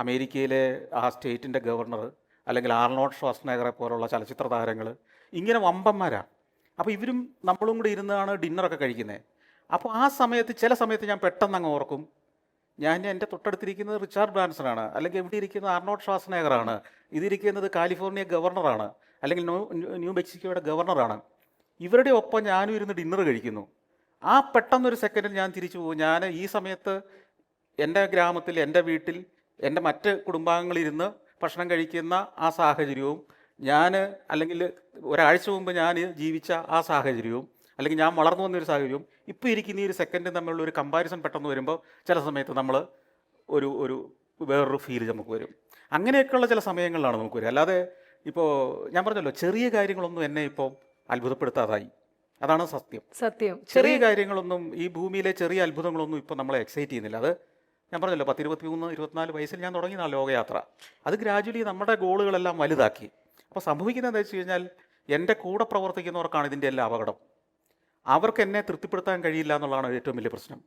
അമേരിക്കയിലെ ആ സ്റ്റേറ്റിൻ്റെ ഗവർണർ, അല്ലെങ്കിൽ ആർണോൾഡ് ഷ്വാസ്നഗറെ പോലുള്ള ചലച്ചിത്ര താരങ്ങൾ, ഇങ്ങനെ വമ്പന്മാരാണ്. അപ്പോൾ ഇവരും നമ്മളും കൂടി ഇരുന്നാണ് ഡിന്നറൊക്കെ കഴിക്കുന്നത്. അപ്പോൾ ആ സമയത്ത് ചില സമയത്ത് ഞാൻ പെട്ടെന്ന് അങ്ങ് ഓർക്കും, എൻ്റെ തൊട്ടടുത്തിരിക്കുന്നത് റിച്ചാർഡ് ബ്രാൻസനാണ്, അല്ലെങ്കിൽ ഇവിടെ ഇരിക്കുന്നത് ആർണോൾഡ് ഷ്വാസ്നഗറാണ്, ഇതിരിക്കുന്നത് കാലിഫോർണിയ ഗവർണറാണ്, അല്ലെങ്കിൽ ന്യൂ മെക്സിക്കോയുടെ ഗവർണറാണ്. ഇവരുടെ ഒപ്പം ഞാനും ഇരുന്ന് ഡിന്നർ കഴിക്കുന്നു. ആ പെട്ടെന്നൊരു സെക്കൻഡിൽ ഞാൻ തിരിച്ചു പോകും. ഞാൻ ഈ സമയത്ത് എൻ്റെ ഗ്രാമത്തിൽ, എൻ്റെ വീട്ടിൽ, എൻ്റെ മറ്റ് കുടുംബാംഗങ്ങളിരുന്ന് ഭക്ഷണം കഴിക്കുന്ന ആ സാഹചര്യവും, ഞാൻ അല്ലെങ്കിൽ ഒരാഴ്ച മുമ്പ് ഞാൻ ജീവിച്ച ആ സാഹചര്യവും, അല്ലെങ്കിൽ ഞാൻ വളർന്നു വന്നൊരു സാഹചര്യവും, ഇപ്പോൾ ഇരിക്കുന്ന ഈ ഒരു സെക്കൻഡും തമ്മിലുള്ള ഒരു കമ്പാരിസൺ പെട്ടെന്ന് വരുമ്പോൾ ചില സമയത്ത് നമ്മൾ ഒരു ഒരു വേറൊരു ഫീൽ നമുക്ക് വരും. അങ്ങനെയൊക്കെയുള്ള ചില സമയങ്ങളിലാണ് നമുക്ക് വരിക. അല്ലാതെ ഇപ്പോൾ ഞാൻ പറഞ്ഞല്ലോ, ചെറിയ കാര്യങ്ങളൊന്നും എന്നെ ഇപ്പോൾ അത്ഭുതപ്പെടുത്താതായി. അതാണ് സത്യം. സത്യം. ചെറിയ കാര്യങ്ങളൊന്നും, ഈ ഭൂമിയിലെ ചെറിയ അത്ഭുതങ്ങളൊന്നും ഇപ്പോൾ നമ്മളെ എക്സൈറ്റ് ചെയ്യുന്നില്ല. അത് ഞാൻ പറഞ്ഞല്ലോ, 23-24 വയസ്സിൽ ഞാൻ തുടങ്ങിയ ലോകയാത്ര. അത് ഗ്രാജുവലി നമ്മുടെ ഗോളുകളെല്ലാം വലുതാക്കി. അപ്പോൾ സംഭവിക്കുന്നത് എന്താ വെച്ച് കഴിഞ്ഞാൽ, എൻ്റെ കൂടെ പ്രവർത്തിക്കുന്നവർക്കാണ് ഇതിൻ്റെ എല്ലാം അപകടം. അവർക്ക് എന്നെ തൃപ്തിപ്പെടുത്താൻ കഴിയില്ല എന്നുള്ളതാണ് ഏറ്റവും വലിയ പ്രശ്നം.